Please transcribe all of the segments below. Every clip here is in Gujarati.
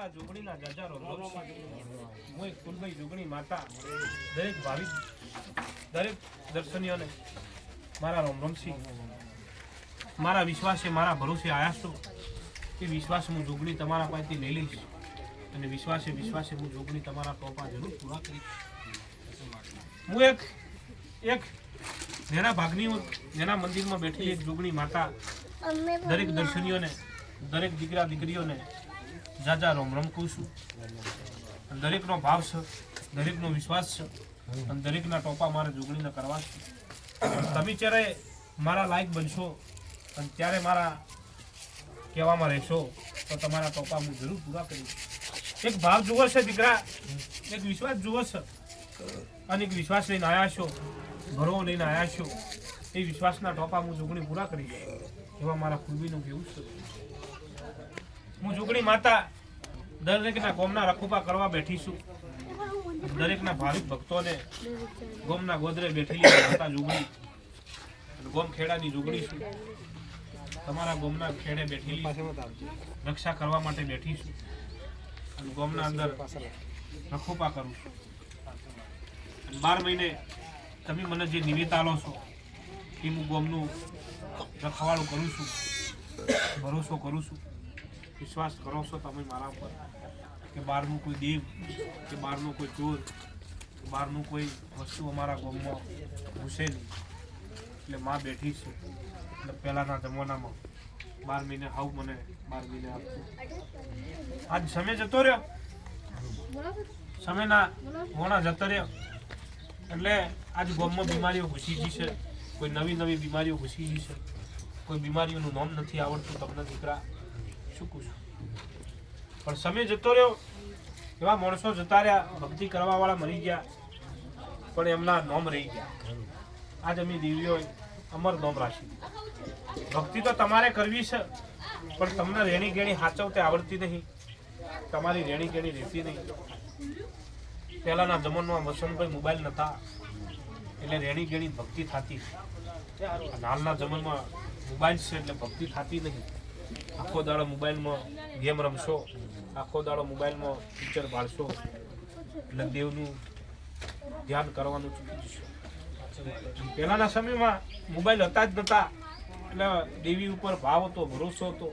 મારા જોગણીના જાજારો હું એક કુલભાઈ જોગણી માતા દરેક ભાવિક દરેક દર્શનીઓને મારા રોમરોમસી મારા વિશ્વાસે મારા ભરોસે આયા છો એ વિશ્વાસ હું જોગણી તમારા પાસેથી લઈ લઈશ અને વિશ્વાસે હું જોગણી તમારા ટોપા જરૂર પૂરા કરીશ. હું એક જેના ભાગની જેના મંદિરમાં બેઠી એક જોગણી માતા દરેક દર્શનીઓને દરેક દીકરા દીકરીઓને જાજા રોમ રોમ કહું છું. દરેકનો ભાવ છે, દરેકનો વિશ્વાસ છે અને દરેકના ટોપા મારે જોગણીને કરવા છે. તમે જ્યારે મારા લાયક બનશો અને ત્યારે મારા કહેવામાં રહેશો તો તમારા ટોપા હું જરૂર પૂરા કરીશ. એક ભાવ જુઓ છે દીકરા, એક વિશ્વાસ જુઓ છે અને એક વિશ્વાસ લઈને આવ્યા છો, ભરો લઈને આવ્યા છો. એ વિશ્વાસના ટોપા હું જોગણી પૂરા કરીશ એવા મારા કુલબીનું કેવું છે. હું જોગણી માતા દરેકના ગોમના રખોપા કરવા બેઠી છું. દરેકના ભાવિક ભક્તોને ગોમના ગોદરે બેઠેલી માતા જોગણી ગોમ ખેડાની જોગણી છું. તમારા ગોમના ખેડે બેઠેલી રક્ષા કરવા માટે બેઠી છું અને ગોમના અંદર રખોપા કરું છું. 12 મહિને તમે મને જે નિવેદ આલો છો એ હું ગોમનું રખવાળું કરું છું, ભરોસો કરું છું. વિશ્વાસ કરો છો તમે મારા પર કે બહારનું કોઈ દેવ કે બહારનું કોઈ ચોર કે બહારનું કોઈ વસ્તુ અમારા ગામમાં ઘૂસે નહીં. એટલે માં બેઠી છે એટલે પહેલાંના જમાનામાં 12 મહિને હાવ મને 12 મહિને આપતું. આજ સમય જતો રહ્યો, સમયના હોણા જતો રહ્યો એટલે આજ ગામમાં બીમારીઓ ઘૂસી ગઈ છે. કોઈ નવી બીમારીઓ ઘૂસી ગઈ છે. કોઈ બીમારીઓનું નામ નથી આવડતું તમને દીકરા, શું કહું છું. પણ સમય જતો રહ્યો, એવા માણસો જતા રહ્યા, ભક્તિ કરવાવાળા મરી ગયા પણ એમના નામ રહી ગયા. આજ અમે દેવીઓ અમર નામ રાખી. ભક્તિ તો તમારે કરવી છે પણ તમને રેણી ગેણી સાચવતે આવડતી નહીં, તમારી રેણી ગેણી રહેતી નહીં. પહેલાના જમાનામાં વસંતભાઈ મોબાઈલ નતા એટલે રેણી ગેણી ભક્તિ થતી. હાલના જમાનામાં મોબાઈલ છે એટલે ભક્તિ થતી નહીં. આખો દાડો મોબાઈલમાં ગેમ રમશો, આખો દાડો મોબાઈલમાં પિક્ચર પાડશો એટલે દેવનું ધ્યાન કરવાનું ચૂકી જશો. પહેલાના સમયમાં મોબાઈલ હતા જ નતા એટલે દેવી ઉપર ભાવ હતો, ભરોસો હતો,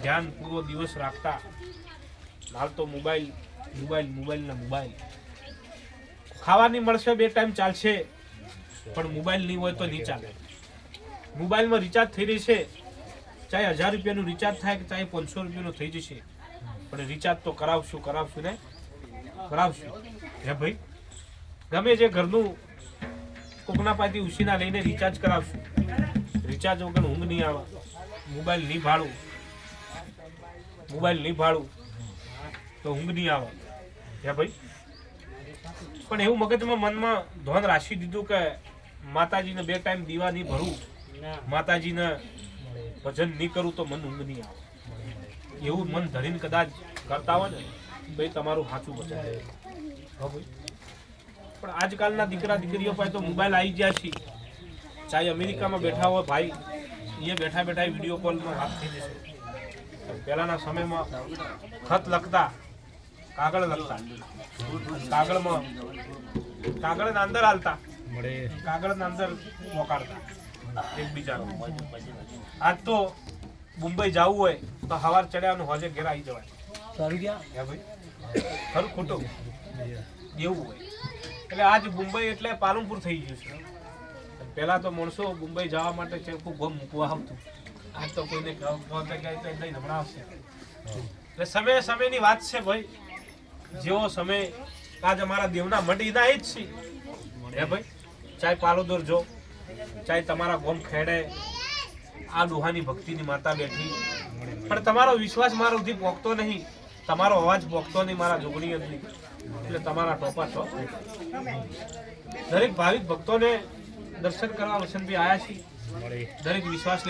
ધ્યાન પૂરો દિવસ રાખતા. હાલ તો મોબાઈલ. ખાવાની મળશે 2 ટાઈમ ચાલશે પણ મોબાઈલ નહીં હોય તો નહીં ચાલે. મોબાઈલમાં રિચાર્જ થઈ રહી છે, ચાહે 1000 રૂપિયાનું રિચાર્જ થાય કે ચાહે 500 રૂપિયાનું થઈ જશે પણ રિચાર્જ તો કરાવશું ને કરાવશું. હે ભાઈ, ગમે જે ઘરનું કોકના પાસેથી ઉછીના લઈને રિચાર્જ કરાવશું. રિચાર્જ વગર ઊંઘ નહીં આવે. મોબાઈલ નહીં ભાડું તો ઊંઘ નહીં આવે. હે ભાઈ, પણ એવું મગજમાં મનમાં ધોન રાખી દીધું કે માતાજીને 2 ટાઈમ દીવા નહીં ભરું, માતાજીને ભજન નહીં કરું તો મન ઊંઘ નહીં આવે. એવું મન ધરીને કદાચ કરતા હોય ને ભાઈ તમારું સાચું ભજન. પણ આજકાલના દીકરા દીકરીઓ પાસે તો મોબાઈલ આવી ગયા છે. ચાહે અમેરિકામાં બેઠા હોય ભાઈ, અહીંયા બેઠા વિડીયો કોલમાં વાત થઈ જશે. પહેલાના સમયમાં ખત લખતા, કાગળ લખતા, કાગળના અંદર હાલતા, કાગળના અંદર મોકાડતા એકબીજાનો. આજ તો મુંબઈ જવું હોય તો સવાર ચડ્યાનું હોજે ઘેર આવી જવાય. ખરું ખોટું એવું હોય. એટલે આજ મુંબઈ એટલે પાલનપુર થઈ ગયું છે. પહેલા તો માણસો મુંબઈ જવા માટે ચેકું ગમ મૂકવા આવતું. આજ તો કોઈને હમણાં આવશે. એટલે સમયની વાત છે ભાઈ. જેવો સમય આજ અમારા દેવના મઢીના એ જ છે. હે ભાઈ, ચાહે પાલોદર જો, ચાહે તમારા ગોમ ખેડે આ ડોહાની ભક્તિની માતા બેઠી પણ તમારો વિશ્વાસ મારો સુધી પહોંચતો નહીં, તમારો અવાજ પહોંચતો નહીં મારા જોગણી અંદર. એટલે તમારા ટોપા છો. દરેક ભાવિક ભક્તોને દર્શન કરવા વસંતભાઈ આવ્યા છે. દરેક વિશ્વાસ લઈને